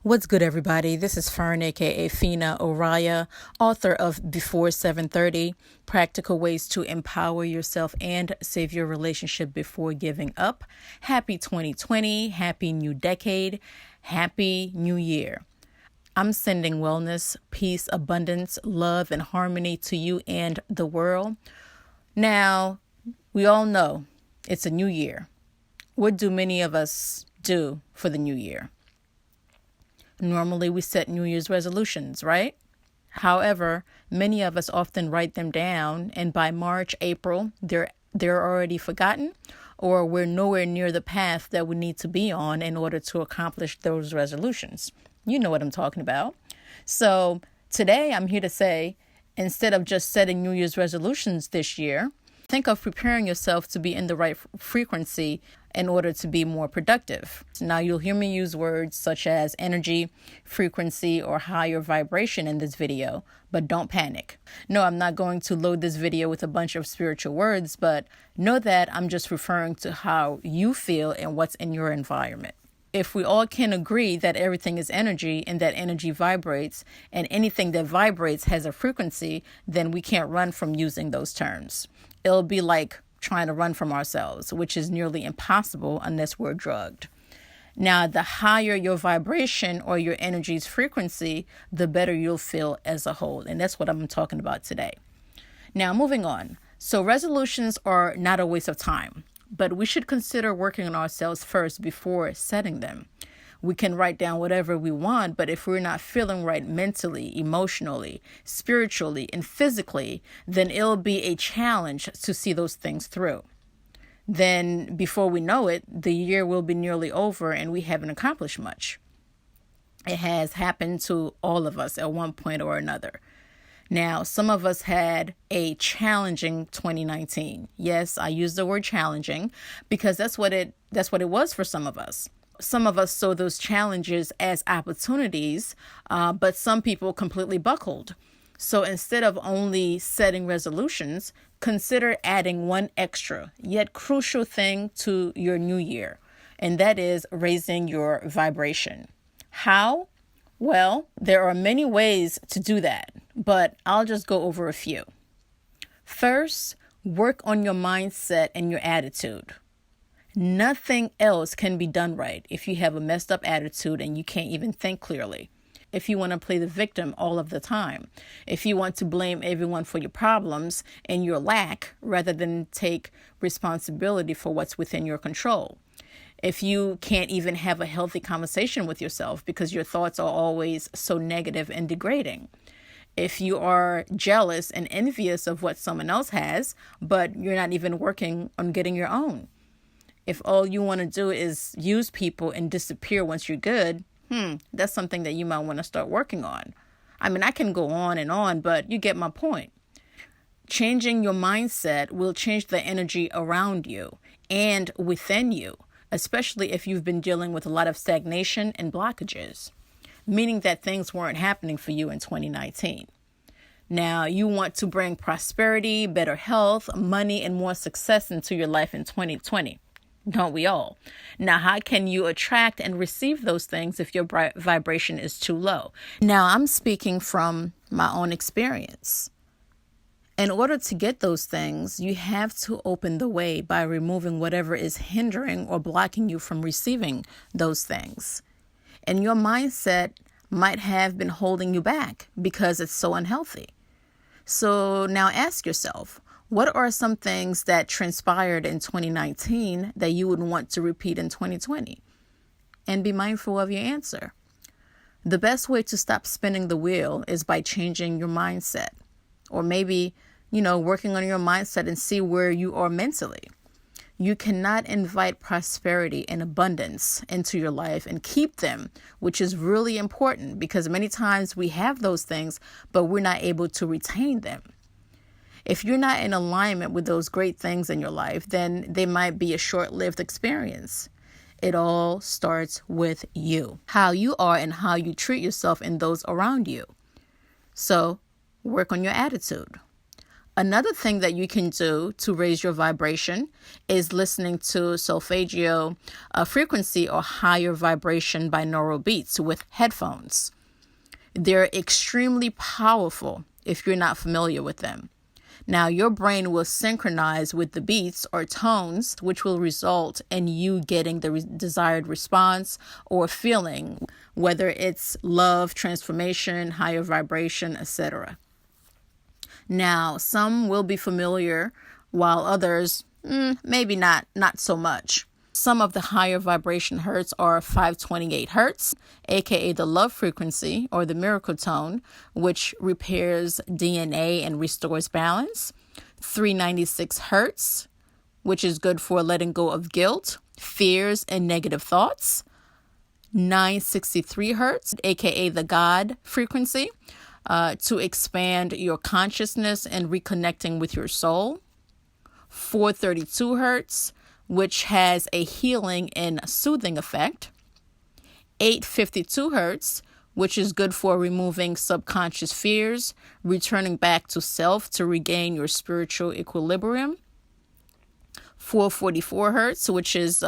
What's good, everybody? This is Fern, aka Fina Oraya, author of Before 7:30, Practical Ways to Empower Yourself and Save Your Relationship Before Giving Up. Happy 2020, happy new decade, happy new year. I'm sending wellness, peace, abundance, love, and harmony to you and the world. Now, we all know it's a new year. What do many of us do for the new year? Normally, we set New Year's resolutions, right? However, many of us often write them down, and by March, April, they're already forgotten, or we're nowhere near the path that we need to be on in order to accomplish those resolutions. You know what I'm talking about. So today, I'm here to say, instead of just setting New Year's resolutions this year, think of preparing yourself to be in the right frequency in order to be more productive. Now, you'll hear me use words such as energy, frequency, or higher vibration in this video, but don't panic. No, I'm not going to load this video with a bunch of spiritual words, but know that I'm just referring to how you feel and what's in your environment. If we all can agree that everything is energy and that energy vibrates, and anything that vibrates has a frequency, then we can't run from using those terms. It'll be like trying to run from ourselves, which is nearly impossible unless we're drugged. Now, the higher your vibration or your energy's frequency, the better you'll feel as a whole. And that's what I'm talking about today. Now, moving on. So resolutions are not a waste of time, but we should consider working on ourselves first before setting them. We can write down whatever we want, but if we're not feeling right mentally, emotionally, spiritually, and physically, then it'll be a challenge to see those things through. Then before we know it, the year will be nearly over and we haven't accomplished much. It has happened to all of us at one point or another. Now, some of us had a challenging 2019. Yes, I use the word challenging because that's what it was for some of us. Some of us saw those challenges as opportunities, but some people completely buckled. So instead of only setting resolutions, consider adding one extra, yet crucial thing to your new year, and that is raising your vibration. How? Well, there are many ways to do that, but I'll just go over a few. First, work on your mindset and your attitude. Nothing else can be done right if you have a messed up attitude and you can't even think clearly. If you want to play the victim all of the time. If you want to blame everyone for your problems and your lack rather than take responsibility for what's within your control. If you can't even have a healthy conversation with yourself because your thoughts are always so negative and degrading. If you are jealous and envious of what someone else has, but you're not even working on getting your own. If all you want to do is use people and disappear once you're good, that's something that you might want to start working on. I mean, I can go on, but you get my point. Changing your mindset will change the energy around you and within you, especially if you've been dealing with a lot of stagnation and blockages, meaning that things weren't happening for you in 2019. Now, you want to bring prosperity, better health, money, and more success into your life in 2020. Don't we all? Now, how can you attract and receive those things if your vibration is too low? Now, I'm speaking from my own experience. In order to get those things, you have to open the way by removing whatever is hindering or blocking you from receiving those things. And your mindset might have been holding you back because it's so unhealthy. So now ask yourself, what are some things that transpired in 2019 that you would want to repeat in 2020? And be mindful of your answer. The best way to stop spinning the wheel is by changing your mindset. Or maybe, working on your mindset and see where you are mentally. You cannot invite prosperity and abundance into your life and keep them, which is really important because many times we have those things, but we're not able to retain them. If you're not in alignment with those great things in your life, then they might be a short-lived experience. It all starts with you, how you are and how you treat yourself and those around you. So work on your attitude. Another thing that you can do to raise your vibration is listening to solfeggio frequency or higher vibration binaural beats with headphones. They're extremely powerful if you're not familiar with them. Now, your brain will synchronize with the beats or tones, which will result in you getting the desired response or feeling, whether it's love, transformation, higher vibration, etc. Now, some will be familiar, while others, maybe not so much. Some of the higher vibration hertz are 528 hertz, aka the love frequency or the miracle tone, which repairs DNA and restores balance. 396 hertz, which is good for letting go of guilt, fears, and negative thoughts. 963 hertz, aka the God frequency, to expand your consciousness and reconnecting with your soul. 432 hertz, which has a healing and soothing effect. 852 hertz, which is good for removing subconscious fears, returning back to self to regain your spiritual equilibrium. 444 hertz, which is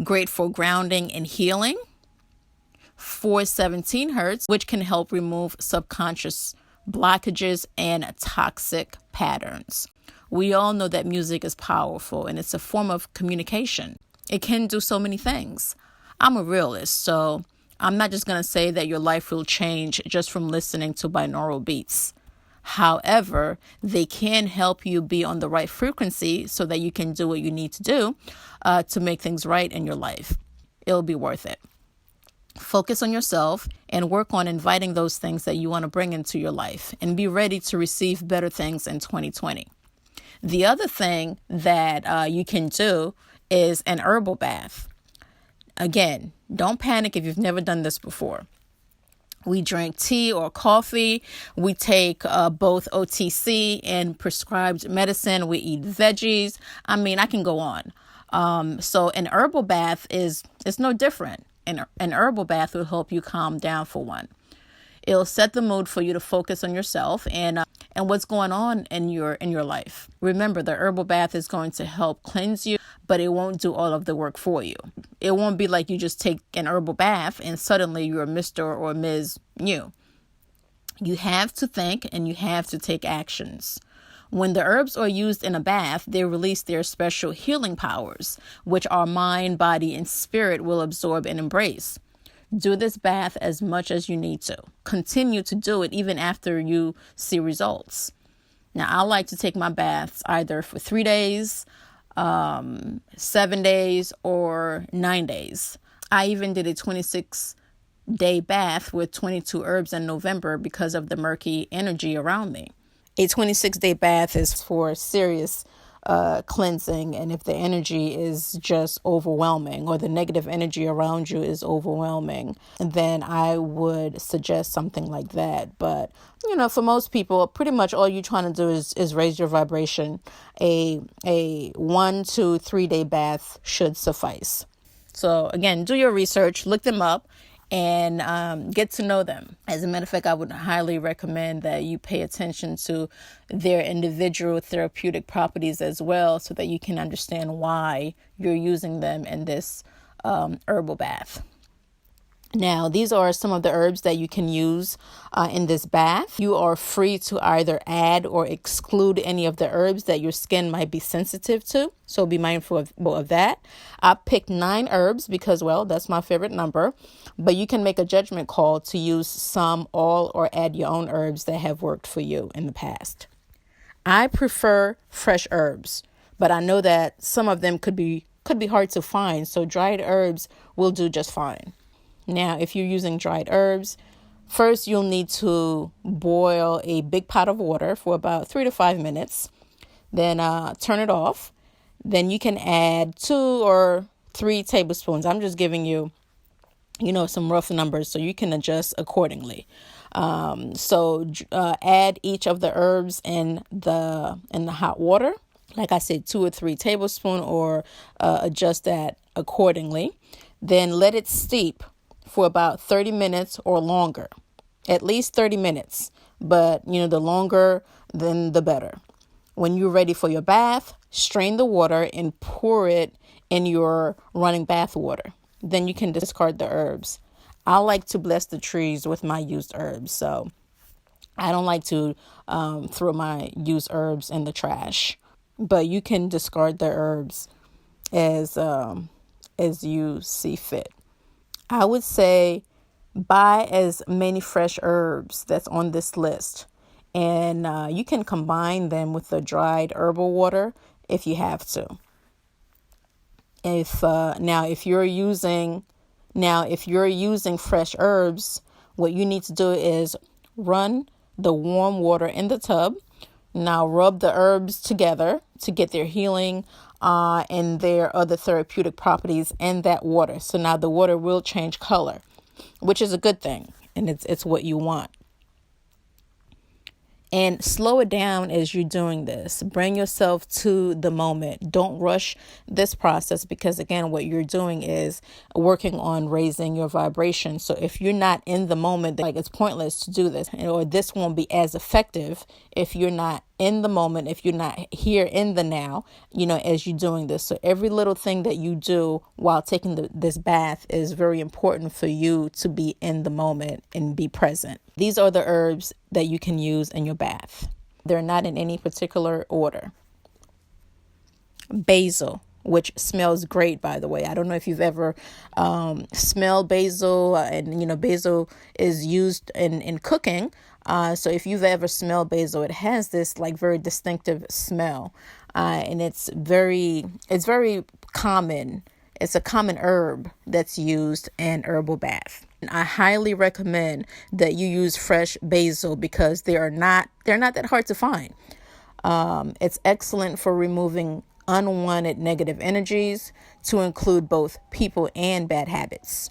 great for grounding and healing. 417 hertz, which can help remove subconscious blockages and toxic patterns. We all know that music is powerful and it's a form of communication. It can do so many things. I'm a realist, so I'm not just going to say that your life will change just from listening to binaural beats. However, they can help you be on the right frequency so that you can do what you need to do to make things right in your life. It'll be worth it. Focus on yourself and work on inviting those things that you want to bring into your life and be ready to receive better things in 2020. The other thing that you can do is an herbal bath. Again, don't panic if you've never done this before. We drink tea or coffee. We take both OTC and prescribed medicine. We eat veggies. I mean, I can go on. So an herbal bath is no different. An herbal bath will help you calm down for one. It'll set the mood for you to focus on yourself and what's going on in your life. Remember, the herbal bath is going to help cleanse you, but it won't do all of the work for you. It won't be like you just take an herbal bath and suddenly you're Mr. or Ms. New. You have to think and you have to take actions. When the herbs are used in a bath, they release their special healing powers, which our mind, body, and spirit will absorb and embrace. Do this bath as much as you need to. Continue to do it even after you see results. Now, I like to take my baths either for 3 days, 7 days, or 9 days. I even did a 26-day bath with 22 herbs in November because of the murky energy around me. A 26-day bath is for serious cleansing, and if the energy is just overwhelming or the negative energy around you is overwhelming, then I would suggest something like that. But for most people, pretty much all you're trying to do is raise your vibration. A 1 to 3 day bath should suffice. So again, do your research, look them up, and get to know them. As a matter of fact, I would highly recommend that you pay attention to their individual therapeutic properties as well so that you can understand why you're using them in this herbal bath. Now, these are some of the herbs that you can use in this bath. You are free to either add or exclude any of the herbs that your skin might be sensitive to. So be mindful of that. I picked 9 herbs because, well, that's my favorite number. But you can make a judgment call to use some, all, or add your own herbs that have worked for you in the past. I prefer fresh herbs, but I know that some of them could be hard to find. So dried herbs will do just fine. Now, if you're using dried herbs, first you'll need to boil a big pot of water for about 3 to 5 minutes. Then turn it off. Then you can add 2 or 3 tablespoons. I'm just giving you, some rough numbers so you can adjust accordingly. So add each of the herbs in the hot water. Like I said, 2 or 3 tablespoons, or adjust that accordingly. Then let it steep for about 30 minutes or longer, at least 30 minutes. But, the longer, then the better. When you're ready for your bath, strain the water and pour it in your running bath water. Then you can discard the herbs. I like to bless the trees with my used herbs, so I don't like to throw my used herbs in the trash. But you can discard the herbs as you see fit. I would say buy as many fresh herbs that's on this list, and you can combine them with the dried herbal water if you have to. If you're using fresh herbs, what you need to do is run the warm water in the tub. Now rub the herbs together to get their healing and their other therapeutic properties in that water. So now the water will change color, which is a good thing, and it's what you want. And slow it down as you're doing this. Bring yourself to the moment. Don't rush this process because, again, what you're doing is working on raising your vibration. So if you're not in the moment, like, it's pointless to do this, or this won't be as effective if you're not in the moment, if you're not here in the now, as you're doing this. So every little thing that you do while taking this bath is very important for you to be in the moment and be present. These are the herbs that you can use in your bath. They're not in any particular order. Basil, which smells great, by the way. I don't know if you've ever smelled basil, and basil is used in cooking. So if you've ever smelled basil, it has this very distinctive smell, and it's very common. It's a common herb that's used in herbal bath. And I highly recommend that you use fresh basil because they're not that hard to find. It's excellent for removing unwanted negative energies, to include both people and bad habits.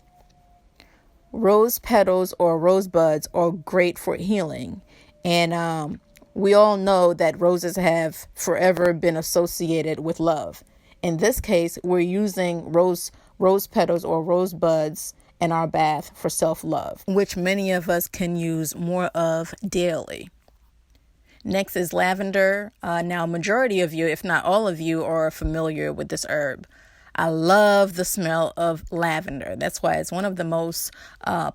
Rose petals or rose buds are great for healing. And we all know that roses have forever been associated with love. In this case, we're using rose petals or rose buds in our bath for self-love, which many of us can use more of daily. Next is lavender. Now, majority of you, if not all of you, are familiar with this herb. I love the smell of lavender. That's why it's one of the most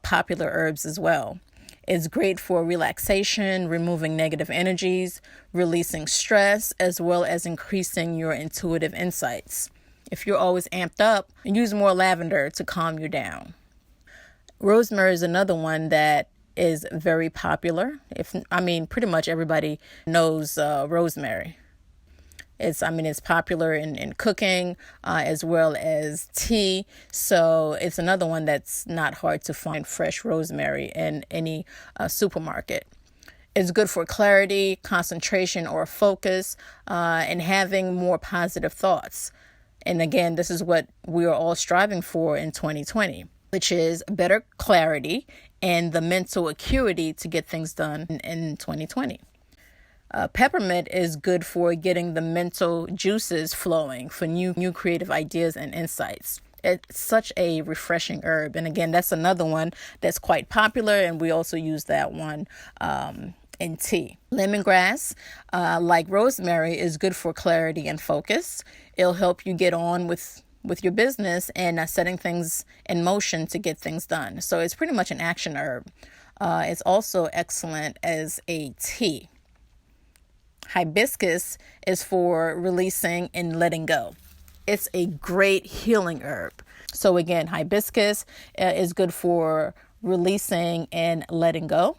popular herbs as well. It's great for relaxation, removing negative energies, releasing stress, as well as increasing your intuitive insights. If you're always amped up, use more lavender to calm you down. Rosemary is another one that is very popular. Pretty much everybody knows rosemary. It's popular in cooking as well as tea. So it's another one that's not hard to find fresh rosemary in any supermarket. It's good for clarity, concentration, or focus, and having more positive thoughts. And again, this is what we are all striving for in 2020, which is better clarity and the mental acuity to get things done in 2020. Peppermint is good for getting the mental juices flowing for new creative ideas and insights. It's such a refreshing herb. And again, that's another one that's quite popular, and we also use that one in tea. Lemongrass, like rosemary, is good for clarity and focus. It'll help you get on with your business and setting things in motion to get things done. So it's pretty much an action herb. It's also excellent as a tea. Hibiscus is for releasing and letting go. It's a great healing herb. So again, hibiscus is good for releasing and letting go,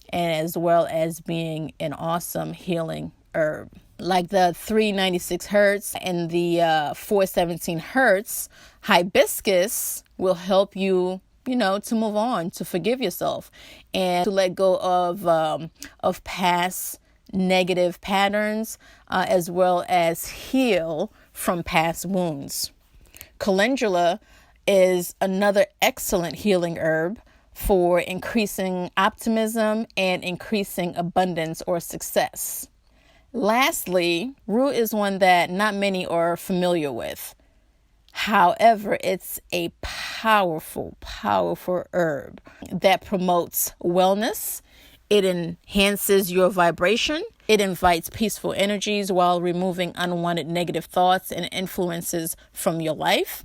and as well as being an awesome healing herb. Like the 396 hertz and the 417 hertz, hibiscus will help you, to move on, to forgive yourself, and to let go of past negative patterns, as well as heal from past wounds. Calendula is another excellent healing herb for increasing optimism and increasing abundance or success. Lastly, rue is one that not many are familiar with. However, it's a powerful, powerful herb that promotes wellness. It enhances your vibration. It invites peaceful energies while removing unwanted negative thoughts and influences from your life.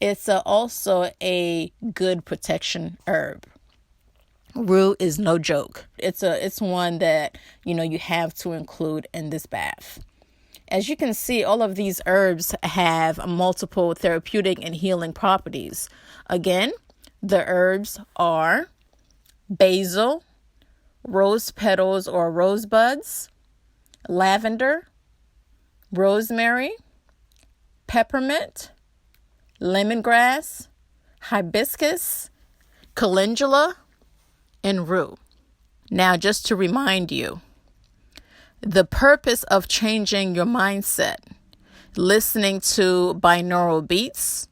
It's also a good protection herb. Rue is no joke. It's one that, you have to include in this bath. As you can see, all of these herbs have multiple therapeutic and healing properties. Again, the herbs are basil, rose petals or rosebuds, lavender, rosemary, peppermint, lemongrass, hibiscus, calendula, and rue. Now, just to remind you, the purpose of changing your mindset, listening to binaural beats,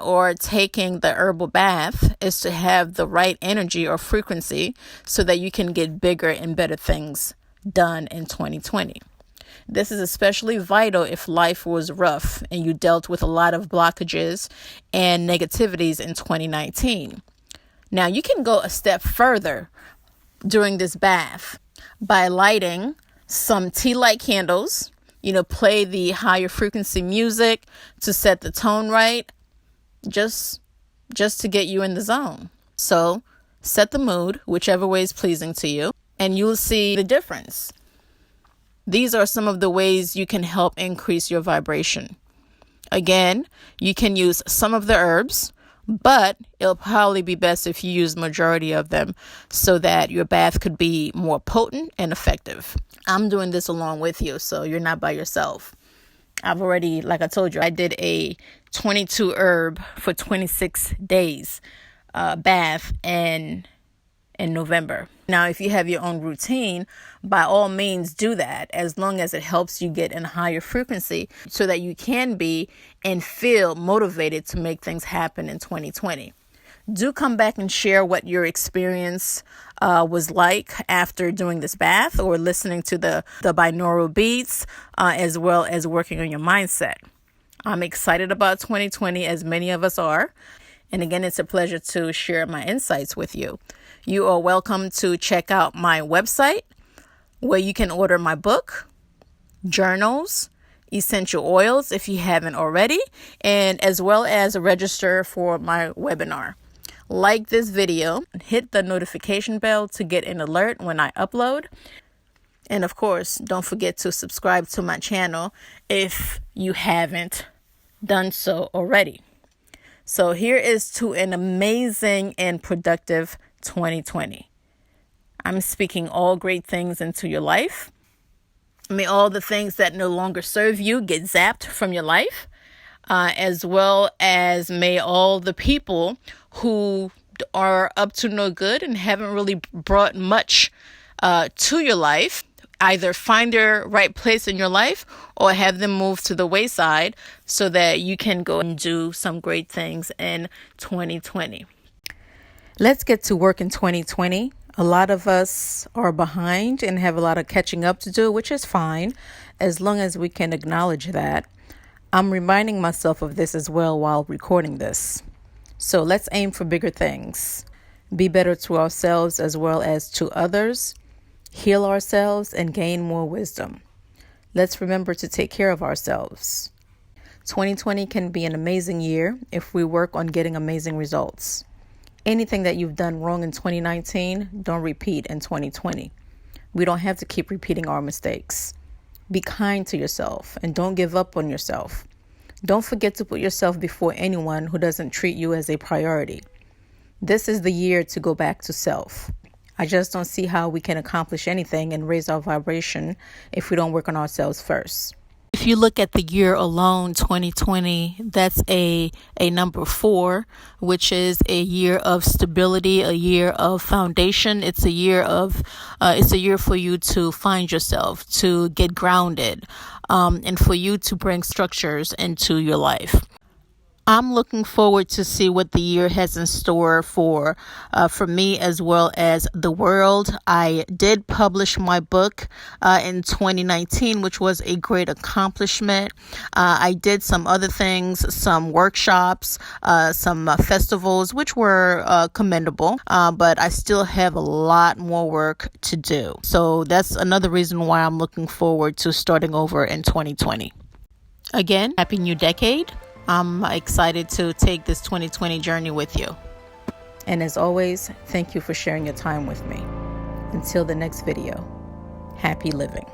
or taking the herbal bath is to have the right energy or frequency so that you can get bigger and better things done in 2020. This is especially vital if life was rough and you dealt with a lot of blockages and negativities in 2019. Now, you can go a step further during this bath by lighting some tea-light candles, play the higher frequency music to set the tone right, just to get you in the zone. So set the mood, whichever way is pleasing to you, and you'll see the difference. These are some of the ways you can help increase your vibration. Again, you can use some of the herbs, but it'll probably be best if you use the majority of them so that your bath could be more potent and effective. I'm doing this along with you, so you're not by yourself. I've already, like I told you, I did a 22 herb for 26 days bath in November. Now, if you have your own routine, by all means do that, as long as it helps you get in a higher frequency so that you can be and feel motivated to make things happen in 2020. Do come back and share what your experience was like after doing this bath or listening to the binaural beats, as well as working on your mindset. I'm excited about 2020, as many of us are. And again, it's a pleasure to share my insights with you. You are welcome to check out my website where you can order my book, journals, essential oils if you haven't already, and as well as register for my webinar. Like this video, hit the notification bell to get an alert when I upload. And of course, don't forget to subscribe to my channel if you haven't done so already. So here is to an amazing and productive 2020. I'm speaking all great things into your life. May all the things that no longer serve you get zapped from your life, as well as may all the people who are up to no good and haven't really brought much to your life either find their right place in your life or have them move to the wayside so that you can go and do some great things in 2020. Let's get to work in 2020. A lot of us are behind and have a lot of catching up to do, which is fine, as long as we can acknowledge that. I'm reminding myself of this as well while recording this. So let's aim for bigger things. Be better to ourselves as well as to others. Heal ourselves and gain more wisdom. Let's remember to take care of ourselves. 2020 can be an amazing year if we work on getting amazing results. Anything that you've done wrong in 2019, don't repeat in 2020. We don't have to keep repeating our mistakes. Be kind to yourself and don't give up on yourself. Don't forget to put yourself before anyone who doesn't treat you as a priority. This is the year to go back to self. I just don't see how we can accomplish anything and raise our vibration if we don't work on ourselves first. If you look at the year alone, 2020, that's a number 4, which is a year of stability, a year of foundation. It's a year for you to find yourself, to get grounded, and for you to bring structures into your life. I'm looking forward to see what the year has in store for me as well as the world. I did publish my book in 2019, which was a great accomplishment. I did some other things, some workshops, some festivals, which were commendable, but I still have a lot more work to do. So that's another reason why I'm looking forward to starting over in 2020. Again, happy new decade. I'm excited to take this 2020 journey with you. And as always, thank you for sharing your time with me. Until the next video, happy living.